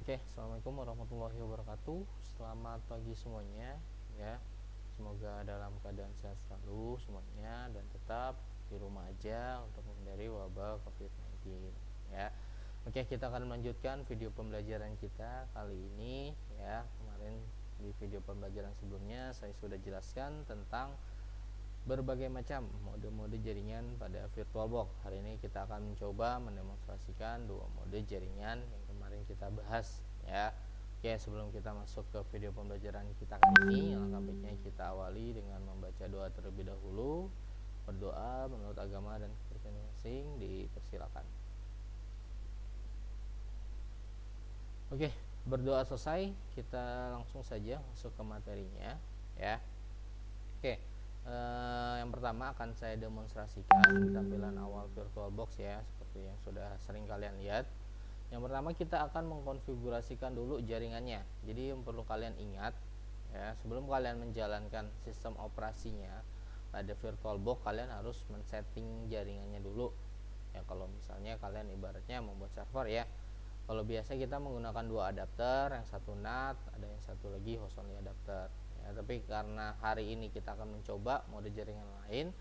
Oke, assalamualaikum warahmatullahi wabarakatuh. Selamat pagi semuanya, ya. Semoga dalam keadaan sehat selalu semuanya dan tetap di rumah aja untuk menghindari wabah COVID-19, ya. Oke, kita akan melanjutkan video pembelajaran kita kali ini, ya. Kemarin di video pembelajaran sebelumnya saya sudah jelaskan tentang berbagai macam mode-mode jaringan pada VirtualBox. Hari ini kita akan mencoba mendemonstrasikan dua mode jaringan yang kemarin kita bahas, ya. Oke, sebelum kita masuk ke video pembelajaran kita kali ini, alangkah baiknya kita awali dengan membaca doa terlebih dahulu. Berdoa menurut agama dan kepercayaan masing-masing dipersilakan. Oke, berdoa selesai, kita langsung saja masuk ke materinya, ya. Oke, yang pertama akan saya demonstrasikan tampilan awal VirtualBox, ya, seperti yang sudah sering kalian lihat. Yang pertama kita akan mengkonfigurasikan dulu jaringannya. Jadi yang perlu kalian ingat, ya, sebelum kalian menjalankan sistem operasinya pada VirtualBox, kalian harus men-setting jaringannya dulu. Ya, kalau misalnya kalian ibaratnya membuat server, ya. Kalau biasa kita menggunakan dua adapter, yang satu NAT, ada yang satu lagi host only adapter. Ya, tapi karena hari ini kita akan mencoba mode jaringan lain,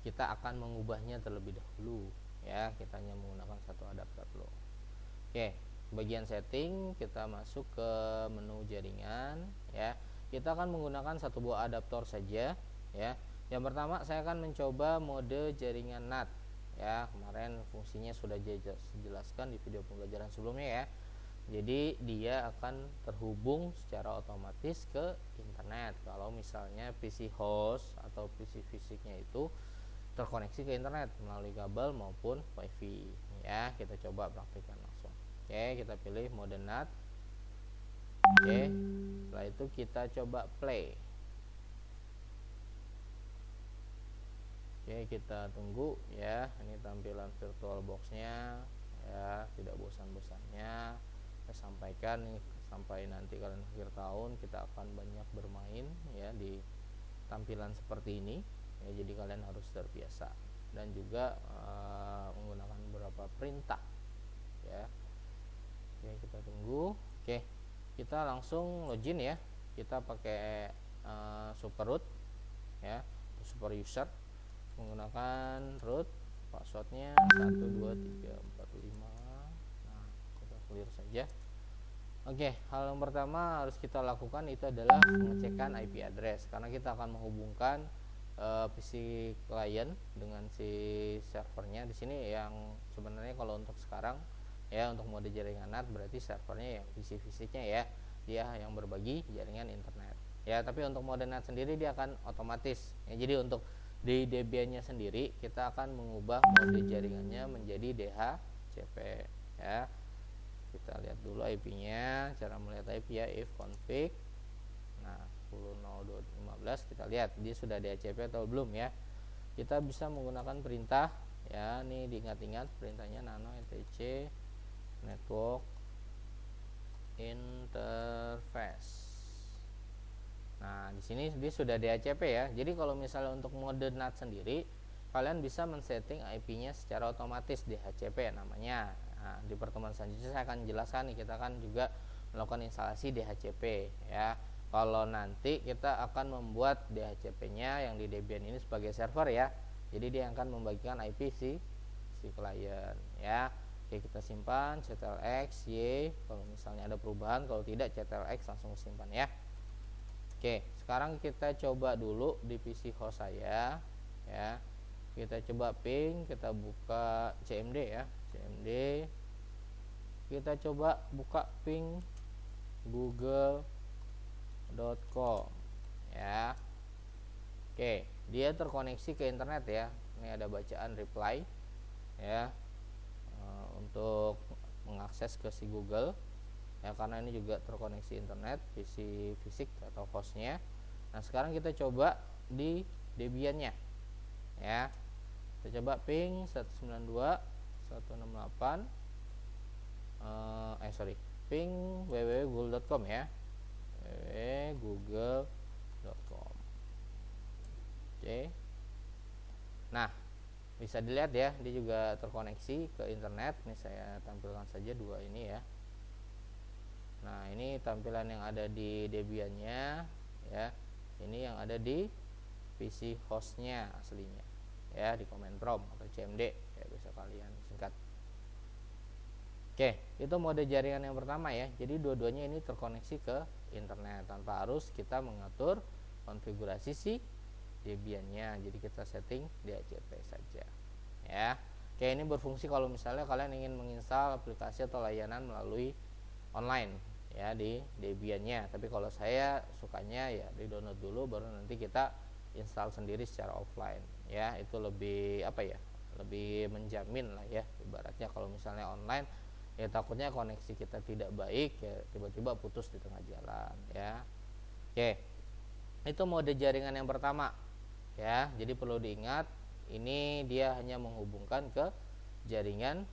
kita akan mengubahnya terlebih dahulu, ya. Kita hanya menggunakan satu adapter dulu. Oke, bagian setting kita masuk ke menu jaringan, ya. Kita akan menggunakan satu buah adaptor saja, ya. Yang pertama saya akan mencoba mode jaringan NAT, ya. Kemarin fungsinya sudah dijelaskan di video pembelajaran sebelumnya, ya. Jadi dia akan terhubung secara otomatis ke internet kalau misalnya PC host atau PC fisiknya itu terkoneksi ke internet melalui kabel maupun wifi, ya. Kita coba praktikkan langsung. Oke, kita pilih mode NAT. Oke, setelah itu kita coba play. Oke, kita tunggu, ya. Ini tampilan VirtualBox-nya, ya. Tidak bosan-bosannya saya sampaikan nih, sampai nanti kalian akhir tahun kita akan banyak bermain, ya, di tampilan seperti ini, ya. Jadi kalian harus terbiasa dan juga menggunakan beberapa perintah, ya. Oke, kita tunggu. Oke, kita langsung login, ya. Kita pakai super root, ya, super user, menggunakan root, passwordnya 12345. Nah, kita clear saja. Oke, hal yang pertama harus kita lakukan itu adalah pengecekan IP address, karena kita akan menghubungkan PC client dengan si servernya. Di sini yang sebenarnya kalau untuk sekarang, ya, untuk mode jaringan NAT berarti servernya yang PC fisiknya, ya, dia yang berbagi jaringan internet, ya. Tapi untuk mode NAT sendiri dia akan otomatis, ya. Jadi untuk di Debian-nya sendiri kita akan mengubah mode jaringannya menjadi DHCP, ya. Kita lihat dulu IP-nya, cara melihat IP, ya, if config. Nah, 10.02.15 kita lihat dia sudah DHCP atau belum, ya. Kita bisa menggunakan perintah, ya. Ini diingat-ingat perintahnya nano etc network interface. Nah, di sini dia sudah DHCP, ya. Jadi kalau misalnya untuk mode NAT sendiri, kalian bisa men-setting IP-nya secara otomatis DHCP namanya. Nah, di pertemuan selanjutnya saya akan jelaskan nih, kita akan juga melakukan instalasi DHCP, ya. Kalau nanti kita akan membuat DHCP-nya yang di Debian ini sebagai server, ya. Jadi dia akan membagikan IP si klien, ya. Oke, kita simpan ctlx y. Kalau misalnya ada perubahan, kalau tidak ctlx langsung simpan, ya. Oke, sekarang kita coba dulu di PC host saya, ya. Kita coba ping, kita buka cmd, ya, cmd. Kita coba buka ping google.com, ya. Oke, dia terkoneksi ke internet, ya. Ini ada bacaan reply, ya, untuk mengakses ke si Google, ya, karena ini juga terkoneksi internet PC fisik atau hostnya. Nah, sekarang kita coba di Debian-nya, ya. Kita coba ping 192.168 ping www.google.com, ya, www.google.com. Oke. Nah, bisa dilihat, ya, dia juga terkoneksi ke internet. Ini saya tampilkan saja dua ini, ya. Nah, ini tampilan yang ada di Debian-nya ya. Ini yang ada di PC hostnya aslinya ya, di command prompt atau cmd ya, bisa kalian singkat. Oke, itu mode jaringan yang pertama ya. Jadi dua-duanya ini terkoneksi ke internet tanpa harus kita mengatur konfigurasi si Debian-nya. Jadi kita setting DHCP saja ya. Oke, ini berfungsi kalau misalnya kalian ingin menginstal aplikasi atau layanan melalui online ya di Debian-nya. Tapi kalau saya sukanya ya di download dulu baru nanti kita install sendiri secara offline ya. Itu lebih apa ya, lebih menjamin lah ya. Ibaratnya kalau misalnya online ya takutnya koneksi kita tidak baik ya, tiba-tiba putus di tengah jalan ya. Oke, itu mode jaringan yang pertama ya. Jadi perlu diingat, ini dia hanya menghubungkan ke jaringan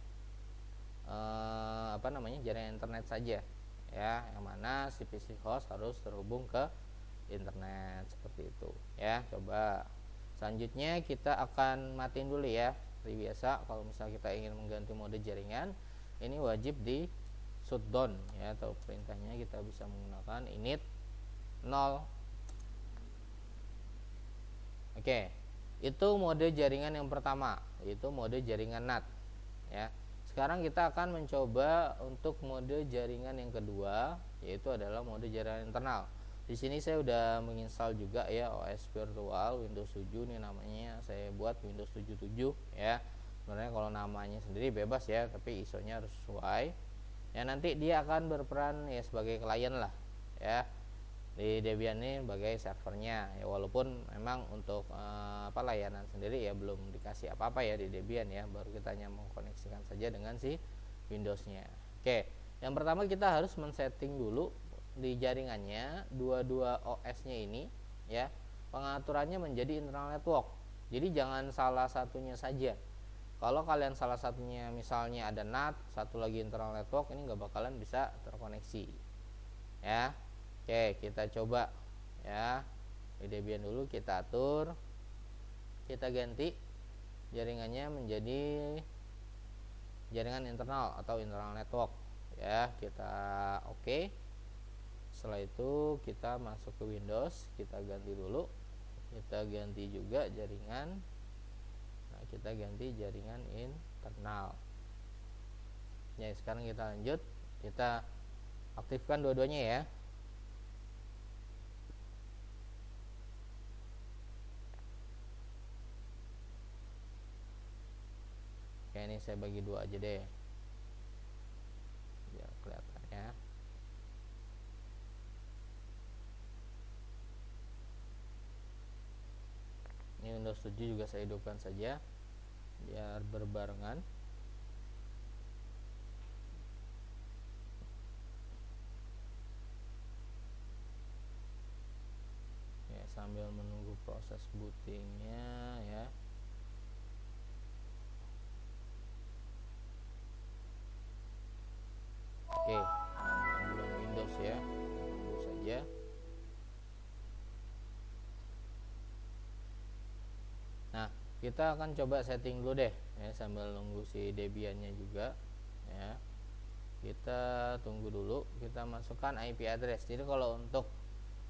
jaringan internet saja ya, yang mana si PC host harus terhubung ke internet seperti itu ya. Coba selanjutnya kita akan matiin dulu ya. Seperti biasa kalau misalnya kita ingin mengganti mode jaringan, ini wajib di shutdown ya, atau perintahnya kita bisa menggunakan init 0. Oke, itu mode jaringan yang pertama, yaitu mode jaringan NAT ya. Sekarang kita akan mencoba untuk mode jaringan yang kedua, yaitu adalah mode jaringan internal. Di sini saya udah menginstal juga ya OS virtual Windows 7, ini namanya saya buat Windows 77 ya. Sebenarnya kalau namanya sendiri bebas ya, tapi ISO-nya harus sesuai. Ya nanti dia akan berperan ya sebagai klien lah ya. Di Debian ini sebagai servernya ya, walaupun memang untuk layanan sendiri ya belum dikasih apa-apa ya di Debian ya, baru kita hanya mengkoneksikan saja dengan si Windows-nya. Oke, yang pertama kita harus men-setting dulu di jaringannya dua-dua OS-nya ini ya, pengaturannya menjadi internal network. Jadi jangan salah satunya saja. Kalau kalian salah satunya misalnya ada NAT, satu lagi internal network, ini nggak bakalan bisa terkoneksi ya. Oke, kita coba ya. Di Debian dulu kita atur, kita ganti jaringannya menjadi jaringan internal atau internal network ya. Kita oke. Setelah itu kita masuk ke Windows, kita ganti dulu, kita ganti juga jaringan. Nah, kita ganti jaringan internal ya. Sekarang kita lanjut, kita aktifkan dua-duanya ya. Oke, ini saya bagi dua aja deh biar kelihatan ya. Ini Windows 7 juga saya hidupkan saja biar berbarengan. Ya, sambil menunggu proses bootingnya ya. Oke, belum Windows ya, tunggu saja. Nah, kita akan coba setting dulu deh ya, sambil nunggu si Debian-nya juga ya. Kita tunggu dulu, kita masukkan IP address. Jadi kalau untuk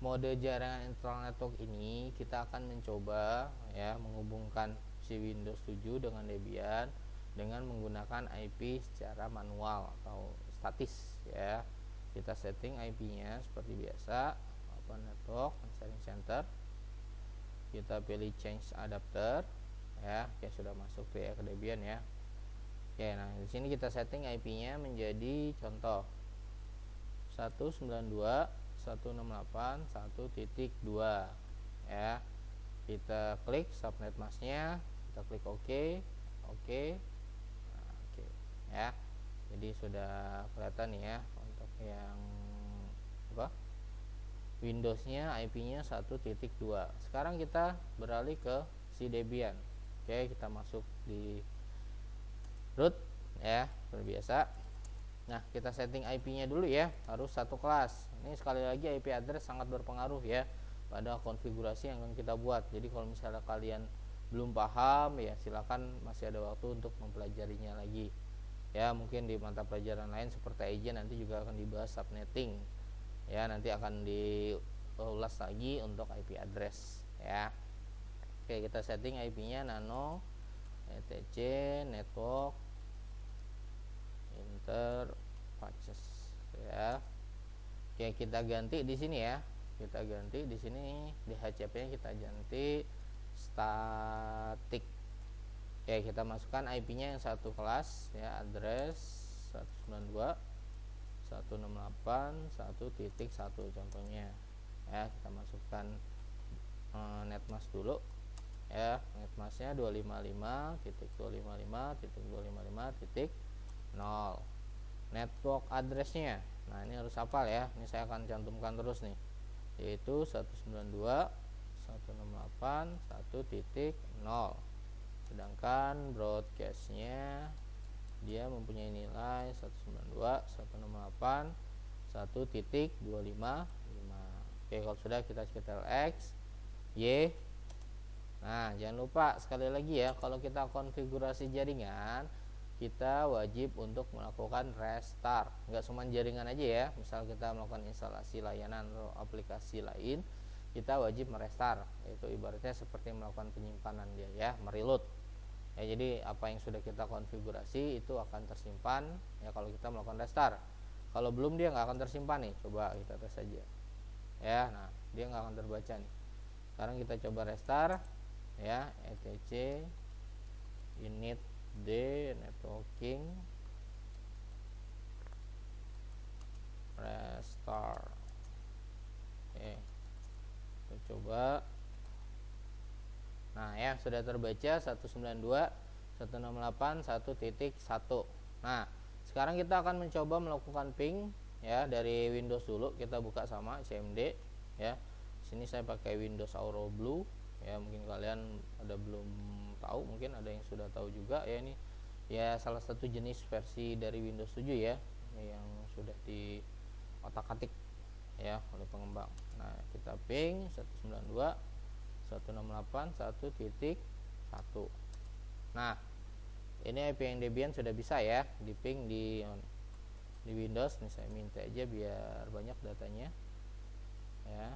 mode jaringan internal network ini kita akan mencoba ya menghubungkan si Windows 7 dengan Debian dengan menggunakan IP secara manual atau statis ya. Kita setting IP-nya seperti biasa, open network sharing center. Kita pilih change adapter ya. Oke, sudah masuk ya ke Debian ya. Oke, nah di sini kita setting IP-nya menjadi contoh 192.168.1.2 ya. Kita klik subnet masknya, kita klik OK. Nah, oke ya. Jadi sudah kelihatan nih ya untuk yang Windows-nya IP-nya 1.2. Sekarang kita beralih ke si Debian. Oke, kita masuk di root ya, seperti biasa. Nah, kita setting IP-nya dulu ya, harus satu kelas. Ini sekali lagi IP address sangat berpengaruh ya pada konfigurasi yang akan kita buat. Jadi kalau misalnya kalian belum paham ya silakan masih ada waktu untuk mempelajarinya lagi. ya. Mungkin di mata pelajaran lain seperti IJ nanti juga akan dibahas subnetting, ya. Nanti akan diulas lagi untuk IP address, ya. Oke, kita setting IP-nya nano etc network interfaces, ya. Oke, kita ganti di sini ya. Kita ganti di sini di HCP-nya kita ganti static. Oke, kita masukkan IP-nya yang satu kelas, ya, address 192.168.1.1 contohnya, ya. Kita masukkan netmask dulu, ya. Netmasknya 255.255.255.0. network addressnya, nah ini harus hafal ya, ini saya akan cantumkan terus nih, yaitu 192.168.1.0. sedangkan broadcastnya dia mempunyai nilai 192.168.1.255. Oke, kalau sudah kita setel X Y. Nah, jangan lupa sekali lagi ya, kalau kita konfigurasi jaringan kita wajib untuk melakukan restart. Nggak cuma jaringan aja ya, misal kita melakukan instalasi layanan atau aplikasi lain, kita wajib merestart. Itu ibaratnya seperti melakukan penyimpanan dia ya, mereload ya. Jadi apa yang sudah kita konfigurasi itu akan tersimpan ya kalau kita melakukan restart. Kalau belum dia nggak akan tersimpan nih. Coba kita tes saja ya. Nah, dia nggak akan terbaca nih. Sekarang kita coba restart ya, etc init D networking restart. Oke, kita coba. Nah ya, sudah terbaca 192.168.1.1. Nah, sekarang kita akan mencoba melakukan ping ya dari Windows dulu. Kita buka sama CMD ya. Sini saya pakai Windows Auro Blue ya. Mungkin kalian ada belum tahu, mungkin ada yang sudah tahu juga ya. Ini ya salah satu jenis versi dari Windows 7 ya, yang sudah di otak-atik ya oleh pengembang. Nah, kita ping 192.168.1.1. Nah, ini IP yang Debian sudah bisa ya di ping di Windows. Nih saya minta aja biar banyak datanya ya.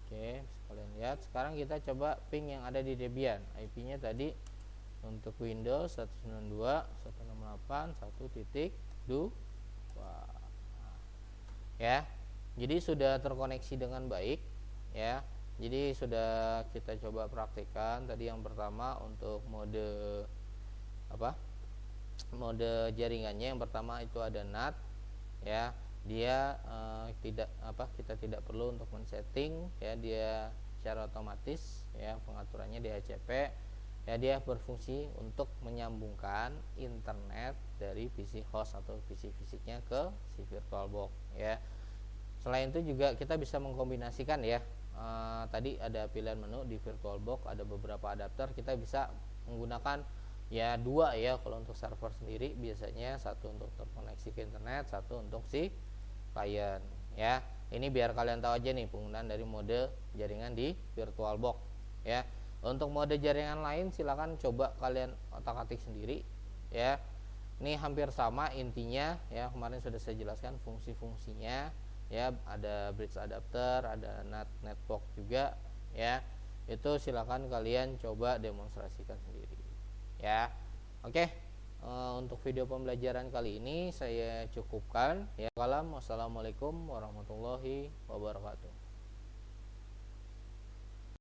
Oke, kalian lihat. Sekarang kita coba ping yang ada di Debian. IP-nya tadi untuk Windows 192.168.1.2 ya. Jadi sudah terkoneksi dengan baik ya. Jadi sudah kita coba praktikkan tadi. Yang pertama untuk mode mode jaringannya, yang pertama itu ada NAT ya. Dia kita tidak perlu untuk men-setting ya, dia secara otomatis ya pengaturannya di HCP ya. Dia berfungsi untuk menyambungkan internet dari PC host atau PC fisiknya ke si VirtualBox ya. Selain itu juga kita bisa mengkombinasikan ya. Tadi ada pilihan menu di VirtualBox, ada beberapa adapter. Kita bisa menggunakan ya dua ya kalau untuk server sendiri, biasanya satu untuk terkoneksi ke internet, satu untuk si klien ya. Ini biar kalian tahu aja nih penggunaan dari mode jaringan di VirtualBox ya. Untuk mode jaringan lain silakan coba kalian otak-atik sendiri ya. Ini hampir sama intinya ya, kemarin sudah saya jelaskan fungsi-fungsinya ya. Ada bridge adapter, ada NAT network juga ya. Itu silakan kalian coba demonstrasikan sendiri ya. Oke. Untuk video pembelajaran kali ini saya cukupkan ya. Wassalamualaikum warahmatullahi wabarakatuh.